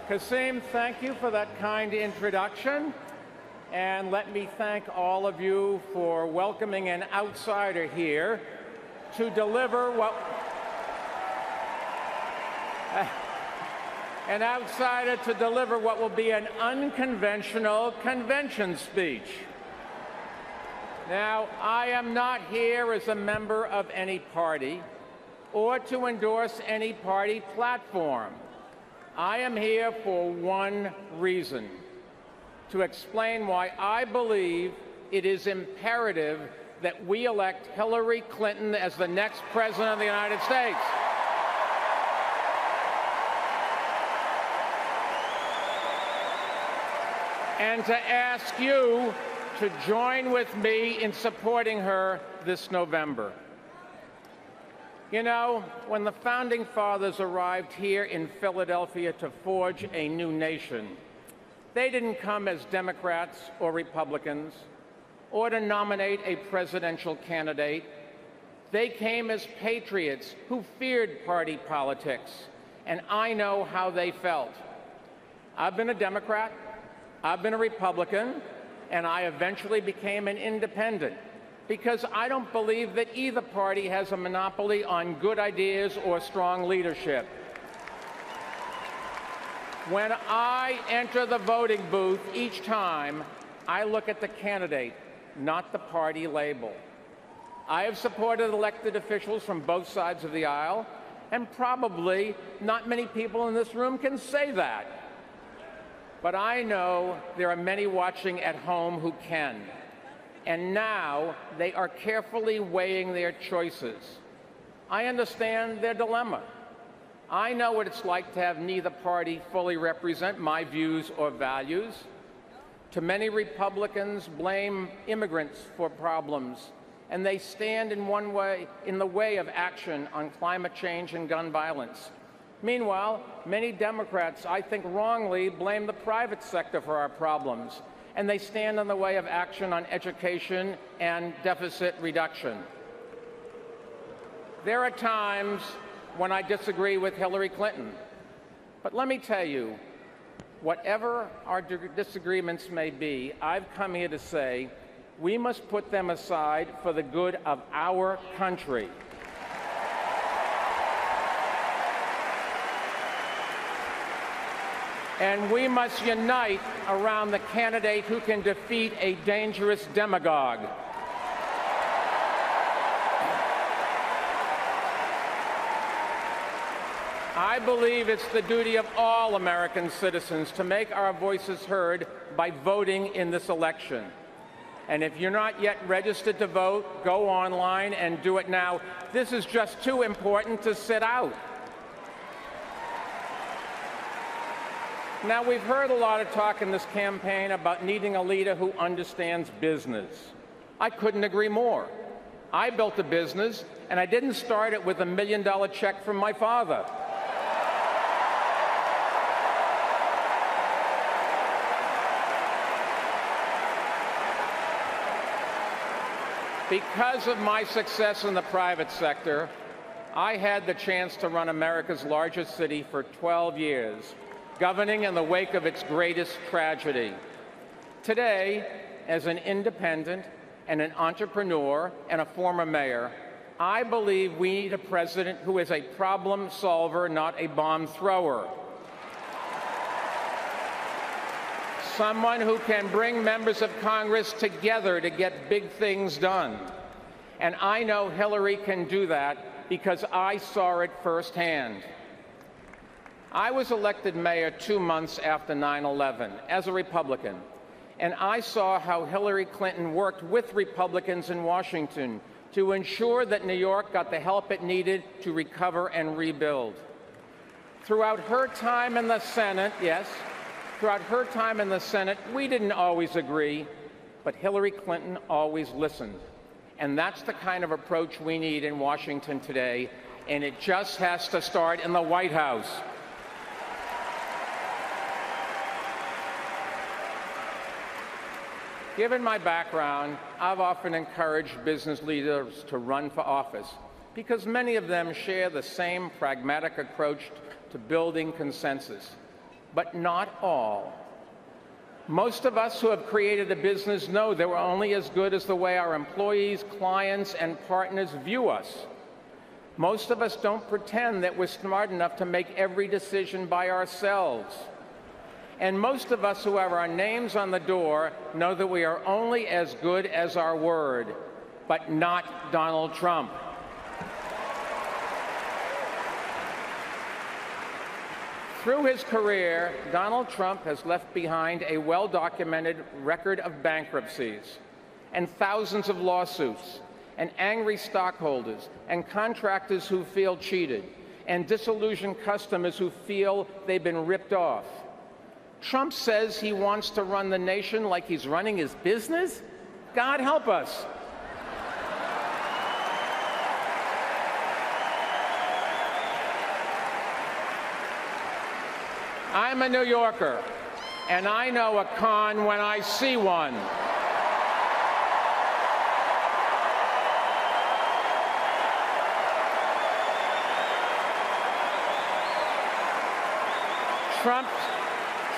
Kasim, thank you for that kind introduction. And let me thank all of you for welcoming an outsider here to deliver what will be an unconventional convention speech. Now, I am not here as a member of any party or to endorse any party platform. I am here for one reason: to explain why I believe it is imperative that we elect Hillary Clinton as the next president of the United States. And to ask you to join with me in supporting her this November. You know, when the Founding Fathers arrived here in Philadelphia to forge a new nation, they didn't come as Democrats or Republicans or to nominate a presidential candidate. They came as patriots who feared party politics, and I know how they felt. I've been a Democrat, I've been a Republican, and I eventually became an independent, because I don't believe that either party has a monopoly on good ideas or strong leadership. When I enter the voting booth each time, I look at the candidate, not the party label. I have supported elected officials from both sides of the aisle, and probably not many people in this room can say that. But I know there are many watching at home who can. And now they are carefully weighing their choices. I understand their dilemma. I know what it's like to have neither party fully represent my views or values. Too many Republicans blame immigrants for problems, and they stand in the way of action on climate change and gun violence. Meanwhile, many Democrats, I think wrongly, blame the private sector for our problems, and they stand in the way of action on education and deficit reduction. There are times when I disagree with Hillary Clinton, but let me tell you, whatever our disagreements may be, I've come here to say we must put them aside for the good of our country. And we must unite around the candidate who can defeat a dangerous demagogue. I believe it's the duty of all American citizens to make our voices heard by voting in this election. And if you're not yet registered to vote, go online and do it now. This is just too important to sit out. Now, we've heard a lot of talk in this campaign about needing a leader who understands business. I couldn't agree more. I built a business, and I didn't start it with $1 million check from my father. Because of my success in the private sector, I had the chance to run America's largest city for 12 years. Governing in the wake of its greatest tragedy. Today, as an independent and an entrepreneur and a former mayor, I believe we need a president who is a problem solver, not a bomb thrower. Someone who can bring members of Congress together to get big things done. And I know Hillary can do that because I saw it firsthand. I was elected mayor 2 months after 9/11 as a Republican, and I saw how Hillary Clinton worked with Republicans in Washington to ensure that New York got the help it needed to recover and rebuild. Throughout her time in the Senate, we didn't always agree, but Hillary Clinton always listened. And that's the kind of approach we need in Washington today, and it just has to start in the White House. Given my background, I've often encouraged business leaders to run for office because many of them share the same pragmatic approach to building consensus. but not all. Most of us who have created a business know that we're only as good as the way our employees, clients, and partners view us. Most of us don't pretend that we're smart enough to make every decision by ourselves. And most of us who have our names on the door know that we are only as good as our word, but not Donald Trump. Through his career, Donald Trump has left behind a well-documented record of bankruptcies and thousands of lawsuits and angry stockholders and contractors who feel cheated and disillusioned customers who feel they've been ripped off. Trump says he wants to run the nation like he's running his business? God help us. I'm a New Yorker, and I know a con when I see one.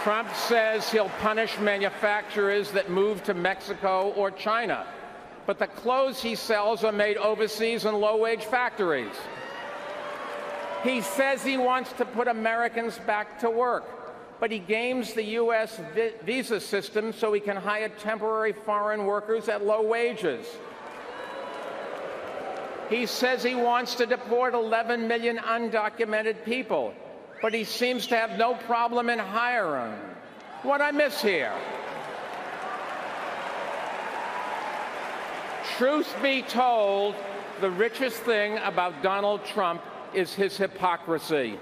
Trump says he'll punish manufacturers that move to Mexico or China, but the clothes he sells are made overseas in low-wage factories. He says he wants to put Americans back to work, but he games the U.S. visa system so he can hire temporary foreign workers at low wages. He says he wants to deport 11 million undocumented people, but he seems to have no problem in hiring. What I miss here? Truth be told, the richest thing about Donald Trump is his hypocrisy.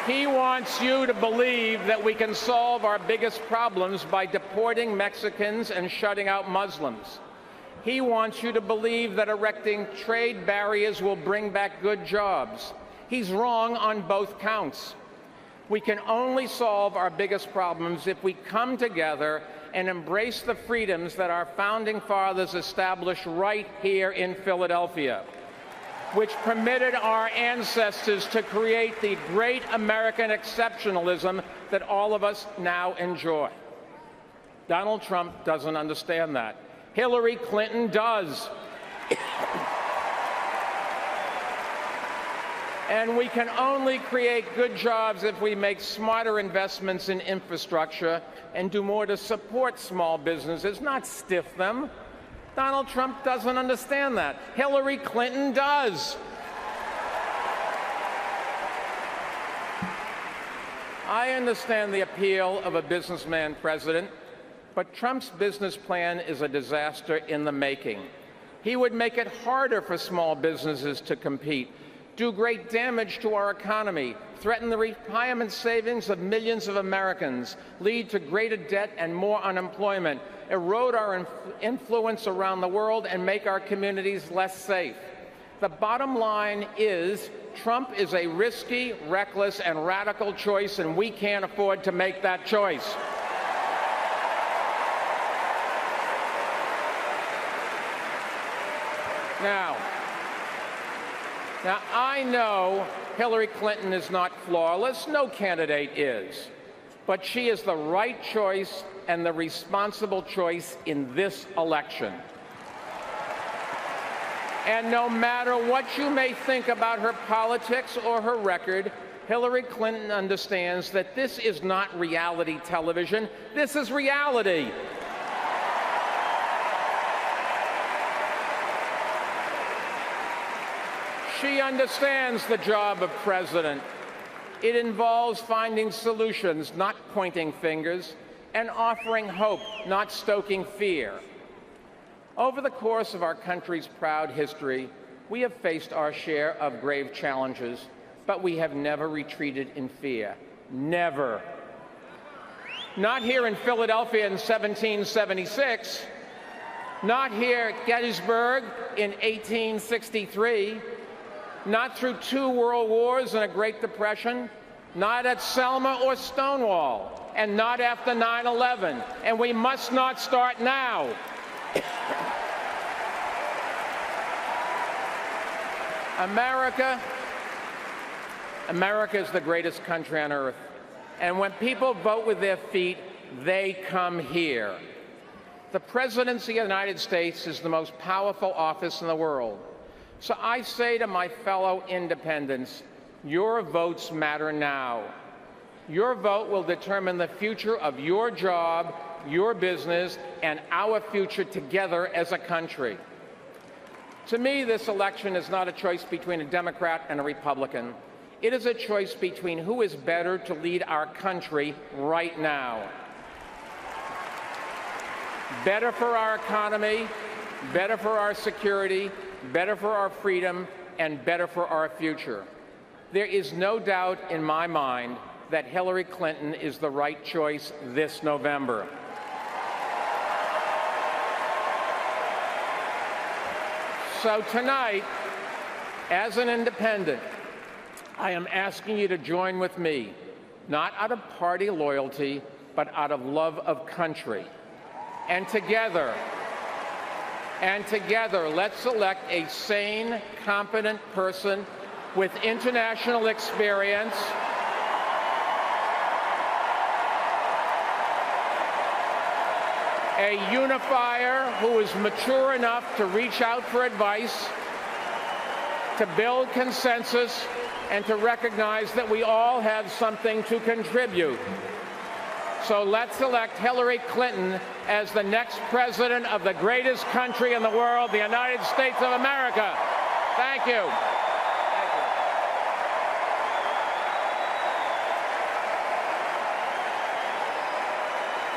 He wants you to believe that we can solve our biggest problems by deporting Mexicans and shutting out Muslims. He wants you to believe that erecting trade barriers will bring back good jobs. He's wrong on both counts. We can only solve our biggest problems if we come together and embrace the freedoms that our founding fathers established right here in Philadelphia, which permitted our ancestors to create the great American exceptionalism that all of us now enjoy. Donald Trump doesn't understand that. Hillary Clinton does. And we can only create good jobs if we make smarter investments in infrastructure and do more to support small businesses, not stiff them. Donald Trump doesn't understand that. Hillary Clinton does. I understand the appeal of a businessman president, but Trump's business plan is a disaster in the making. He would make it harder for small businesses to compete, do great damage to our economy, threaten the retirement savings of millions of Americans, lead to greater debt and more unemployment, erode our influence around the world, and make our communities less safe. The bottom line is Trump is a risky, reckless, and radical choice, and we can't afford to make that choice. Now, I know Hillary Clinton is not flawless. No candidate is. But she is the right choice and the responsible choice in this election. And no matter what you may think about her politics or her record, Hillary Clinton understands that this is not reality television. This is reality. She understands the job of president. It involves finding solutions, not pointing fingers, and offering hope, not stoking fear. Over the course of our country's proud history, we have faced our share of grave challenges, but we have never retreated in fear. Never. Not here in Philadelphia in 1776, not here at Gettysburg in 1863, not through 2 world wars and a Great Depression, not at Selma or Stonewall, and not after 9/11. And we must not start now. America is the greatest country on earth. And when people vote with their feet, they come here. The presidency of the United States is the most powerful office in the world. So I say to my fellow independents, your votes matter now. Your vote will determine the future of your job, your business, and our future together as a country. To me, this election is not a choice between a Democrat and a Republican. It is a choice between who is better to lead our country right now. Better for our economy, better for our security, better for our freedom, and better for our future. There is no doubt in my mind that Hillary Clinton is the right choice this November. So tonight, as an independent, I am asking you to join with me, not out of party loyalty, but out of love of country. And together, let's elect a sane, competent person with international experience, a unifier who is mature enough to reach out for advice, to build consensus, and to recognize that we all have something to contribute. So let's elect Hillary Clinton as the next president of the greatest country in the world, the United States of America. Thank you.